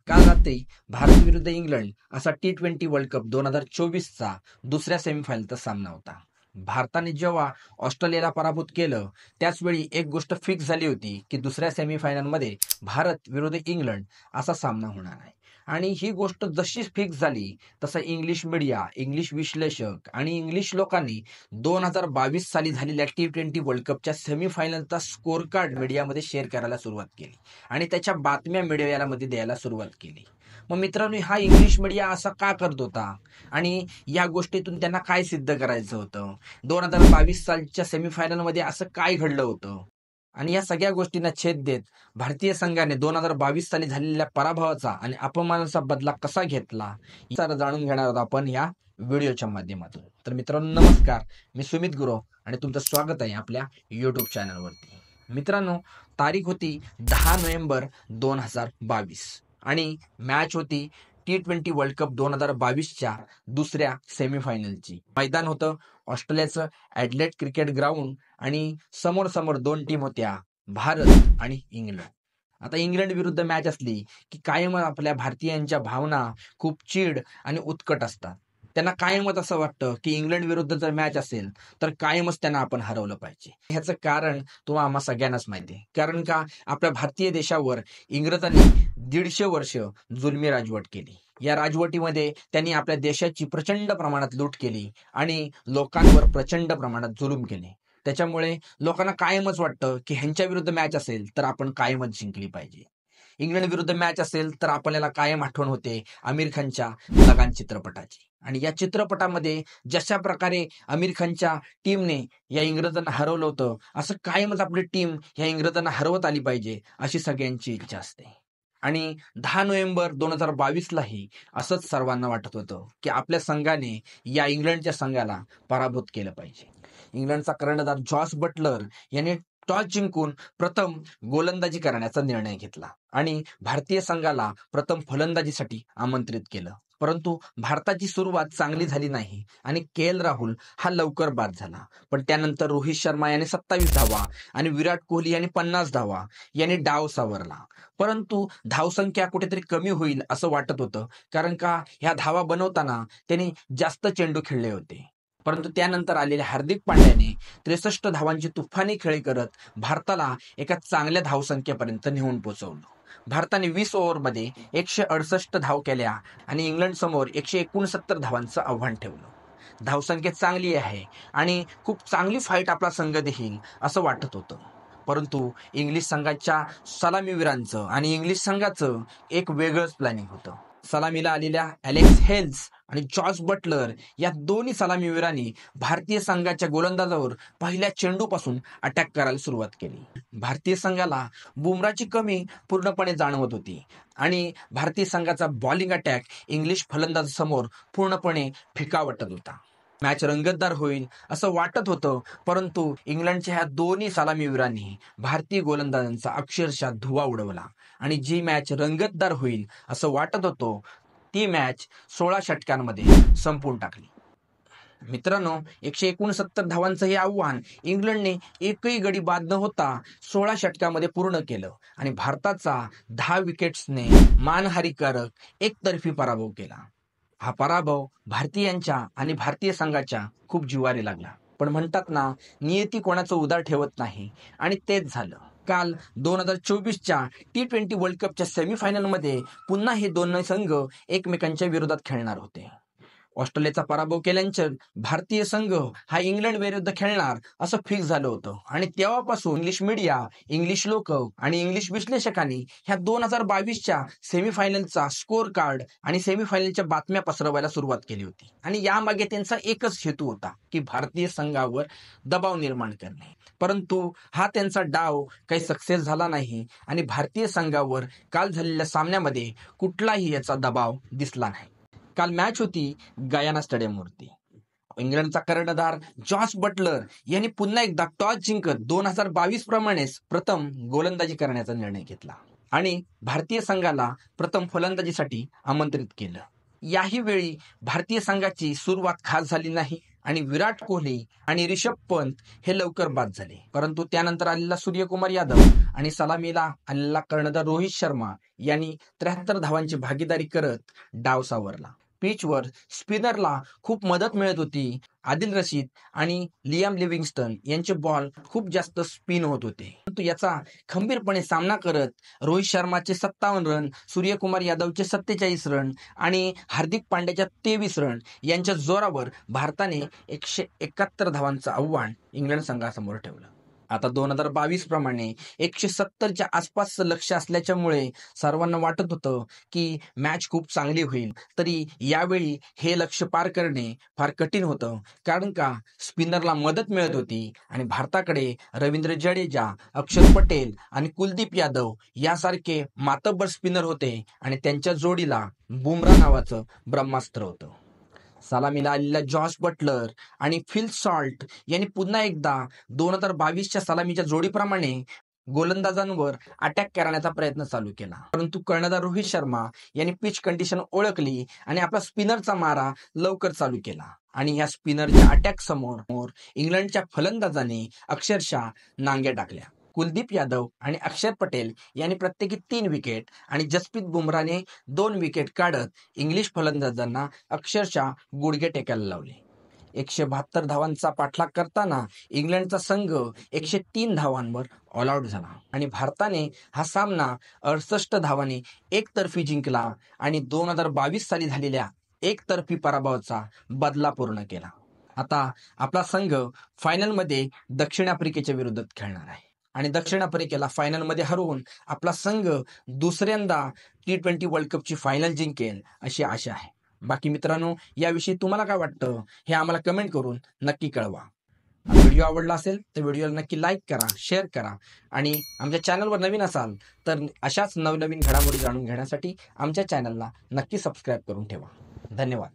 काल रात्री भारत विरुद्ध इंग्लंड असा T20 वर्ल्ड कप 2024चा दुसऱ्या सेमीफायनलचा सामना होता. भारताने जेव्हा ऑस्ट्रेलियाला पराभूत केलं त्याचवेळी एक गोष्ट फिक्स झाली होती की दुसऱ्या सेमीफायनलमध्ये भारत विरुद्ध इंग्लंड असा सामना होणार आहे. आणि ही गोष्ट जशी फिक्स झाली तसं इंग्लिश मीडिया, इंग्लिश विश्लेषक आणि इंग्लिश लोकांनी 2022 साली झालेल्या T20 वर्ल्ड कपच्या सेमीफायनलचा स्कोर कार्ड मीडियामध्ये शेअर करायला सुरुवात केली आणि त्याच्या बातम्या मीडियामध्ये द्यायला सुरुवात केली. मग मित्रांनो, हा इंग्लिश मीडिया असा का करत होता आणि या गोष्टीतून त्यांना काय सिद्ध करायचं होतं? 2022 सालच्या सेमीफायनलमध्ये असं काय घडलं होतं? आणि या सगळ्या गोष्टींना छेद देत भारतीय संघाने 2022 साली झालेल्या पराभवाचा आणि अपमानाचा बदला कसा घेतला याचा जाणून घेणार आहोत आपण या व्हिडिओच्या माध्यमातून. तर मित्रांनो नमस्कार, मी सुमित गुरव आणि तुमचं स्वागत आहे आपल्या युट्यूब चॅनलवरती. मित्रांनो, तारीख होती 10 नोव्हेंबर 2022 आणि मॅच होती T20 वर्ल्ड कप 2022च्या दुसऱ्या सेमीफायनलची. मैदान होतं ऑस्ट्रेलियाचं ॲडलेड क्रिकेट ग्राउंड आणि समोर दोन टीम होत्या, भारत आणि इंग्लंड. आता इंग्लंड विरुद्ध मॅच असली की कायम आपल्या भारतीयांच्या भावना खूप चीड आणि उत्कट असतात. त्यांना कायमच असं वाटतं की इंग्लंड विरुद्ध जर मॅच असेल तर कायमच त्यांना आपण हरवलं पाहिजे. ह्याचं कारण तुम्हाला आम्हा सगळ्यांनाच माहिती आहे. कारण का आपल्या भारतीय देशावर इंग्रजांनी 150 वर्ष जुलमी राजवट केली. या राजवटीमध्ये त्यांनी आपल्या देशाची प्रचंड प्रमाणात लूट केली आणि लोकांवर प्रचंड प्रमाणात जुलूम केले. त्याच्यामुळे लोकांना कायमच वाटतं की ह्यांच्या विरुद्ध मॅच असेल तर आपण कायमच जिंकली पाहिजे. इंग्लंड विरुद्ध मॅच असेल तर आपल्याला कायम आठवण होते आमिर खानच्या लगान चित्रपटाची. आणि या चित्रपटामध्ये जशा प्रकारे आमिर खानच्या टीमने या इंग्रजांना हरवलं होतं, असं कायमच आपली टीम या इंग्रजांना हरवत आली पाहिजे अशी सगळ्यांची इच्छा असते. आणि 10 नोव्हेंबर 2022लाही असंच सर्वांना वाटत होतं की आपल्या संघाने या इंग्लंडच्या संघाला पराभूत केलं पाहिजे. इंग्लंडचा कर्णधार जॉस बटलर याने टॉस जिंकून प्रथम गोलंदाजी करण्याचा निर्णय घेतला आणि भारतीय संघाला प्रथम फलंदाजीसाठी आमंत्रित केलं. परंतु भारताची सुरुवात चांगली झाली नाही आणि KL राहुल हा लवकर बाद झाला. पण त्यानंतर रोहित शर्मा याने 27 धावा आणि विराट कोहली याने 50 धावा याने डाव सावरला. परंतु धावसंख्या कुठेतरी कमी होईल असं वाटत होतं, कारण का ह्या धावा बनवताना त्यांनी जास्त चेंडू खेळले होते. परंतु त्यानंतर आलेल्या हार्दिक पांड्याने 63 धावांची तुफानी खेळी करत भारताला एका चांगल्या धावसंख्येपर्यंत नेऊन पोहोचवलं. भारताने 20 ओव्हरमध्ये 168 धाव केल्या आणि इंग्लंड समोर 169 धावांचं आव्हान ठेवलं. धावसंख्या चांगली आहे आणि खूप चांगली फाईट आपला संघ देईल असं वाटत होतं. परंतु इंग्लिश संघाच्या सलामीवीरांचं आणि इंग्लिश संघाचं एक वेगळंच प्लॅनिंग होतं. सलामीला आलेल्या ॲलेक्स हेल्स आणि जॉस बटलर या दोन्ही सलामीवीरांनी भारतीय संघाच्या गोलंदाजावर पहिल्या चेंडूपासून अटॅक करायला सुरुवात केली. भारतीय संघाला बुमराची कमी पूर्णपणे जाणवत होती आणि भारतीय संघाचा बॉलिंग अटॅक इंग्लिश फलंदाजासमोर पूर्णपणे फिका वाटत होता. मॅच रंगतदार होईल असं वाटत होतं, परंतु इंग्लंडच्या ह्या दोन्ही सलामीवीरांनी भारतीय गोलंदाजांचा अक्षरशः धुव्वा उडवला आणि जी मॅच रंगतदार होईल असं वाटत होतं ती मॅच 16 षटकांमध्ये संपून टाकली. मित्रांनो, 169 धावांचं हे आव्हान इंग्लंडने एकही गडी बाद न होता 16 षटकामध्ये पूर्ण केलं आणि भारताचा 10 विकेट्सने मानहानी करत एकतर्फी पराभव केला. हा पराभव भारतीयांच्या आणि भारतीय संघाच्या खूप जिव्हारी लागला. पण म्हणतात ना, नियती कोणाचं उदार ठेवत नाही आणि तेच झालं. काल 2024च्या T20 वर्ल्ड कपच्या सेमीफायनलमध्ये पुन्हा हे दोन संघ एकमेकांच्या विरोधात खेळणार होते. ऑस्ट्रेलियाचा पराभव केल्यानंतर भारतीय संघ हा इंग्लंड विरुद्ध खेळणार असं फिक्स झालं होतं आणि तेव्हापासून इंग्लिश मीडिया, इंग्लिश लोक आणि इंग्लिश विश्लेषकांनी ह्या 2022च्या सेमीफायनलचा स्कोर कार्ड आणि सेमीफायनलच्या बातम्या पसरवायला सुरुवात केली होती. आणि यामागे त्यांचा एकच हेतू होता की भारतीय संघावर दबाव निर्माण करणे. परंतु हा त्यांचा डाव काही सक्सेस झाला नाही आणि भारतीय संघावर काल झालेल्या सामन्यामध्ये कुठलाही याचा दबाव दिसला नाही. काल मॅच होती गयाना स्टेडियमवरती. इंग्लंडचा कर्णधार जॉस बटलर यांनी पुन्हा एकदा टॉस जिंकत 2022 प्रमाणेच प्रथम गोलंदाजी करण्याचा निर्णय घेतला आणि भारतीय संघाला प्रथम फलंदाजीसाठी आमंत्रित केलं. याही वेळी भारतीय संघाची सुरुवात खास झाली नाही आणि विराट कोहली आणि रिषभ पंत हे लवकर बाद झाले. परंतु त्यानंतर आलेला सूर्यकुमार यादव आणि सलामीला आलेला कर्णधार रोहित शर्मा यांनी 73 धावांची भागीदारी करत डाव सावरला. पिचवर स्पिनरला खूप मदत मिळत होती. आदिल रशीद आणि लियाम लिव्हिंगस्टन यांचे बॉल खूप जास्त स्पिन होत होते. परंतु याचा खंबीरपणे सामना करत रोहित शर्माचे 57 रन, सूर्यकुमार यादवचे 47 रन आणि हार्दिक पांड्याच्या 23 रन यांच्या जोरावर भारताने 171 धावांचं आव्हान इंग्लंड संघासमोर ठेवलं. आता 2022 प्रमाणे 170च्या आसपासचं लक्ष असल्याच्यामुळे सर्वांना वाटत होतं की मॅच खूप चांगली होईल. तरी यावेळी हे लक्ष पार करणे फार कठीण होतं, कारण का स्पिनरला मदत मिळत होती आणि भारताकडे रवींद्र जडेजा, अक्षर पटेल आणि कुलदीप यादव यासारखे मातब्बर स्पिनर होते आणि त्यांच्या जोडीला बुमरा नावाचं ब्रह्मास्त्र होतं. सलामीला आलेल्या जॉश बटलर आणि फिल सॉल्ट यांनी पुन्हा एकदा 2022च्या सलामीच्या जोडीप्रमाणे गोलंदाजांवर अटॅक करण्याचा प्रयत्न चालू केला. परंतु कर्णधार रोहित शर्मा यांनी पिच कंडिशन ओळखली आणि आपला स्पिनरचा मारा लवकर चालू केला आणि या स्पिनरच्या अटॅक समोर इंग्लंडच्या फलंदाजाने अक्षरशः नांग्या टाकल्या. कुलदीप यादव आणि अक्षर पटेल यांनी प्रत्येकी 3 विकेट आणि जसप्रीत बुमराने 2 विकेट काढत इंग्लिश फलंदाजांना अक्षरशः गुडघे टेकायला लावले. 172 धावांचा पाठलाग करताना इंग्लंडचा संघ 103 धावांवर ऑल आउट झाला आणि भारताने हा सामना 68 धावांनी एकतर्फी जिंकला आणि 2022 साली झालेल्या एकतर्फी पराभवाचा बदला पूर्ण केला. आता आपला संघ फायनलमध्ये दक्षिण आफ्रिकेच्या विरोधात खेळणार आहे आणि दक्षिण आफ्रिकेला फायनलमध्ये हरवून आपला संघ दुसऱ्यांदा T20 वर्ल्ड कपची फायनल जिंकेल अशी आशा आहे. बाकी मित्रांनो, याविषयी तुम्हाला काय वाटतं हे आम्हाला कमेंट करून नक्की कळवा. व्हिडिओ आवडला असेल तर व्हिडिओला नक्की लाईक करा, शेअर करा आणि आमच्या चॅनलवर नवीन असाल तर अशाच नवनवीन घडामोडी जाणून घेण्यासाठी आमच्या चॅनलला नक्की सबस्क्राईब करून ठेवा. धन्यवाद.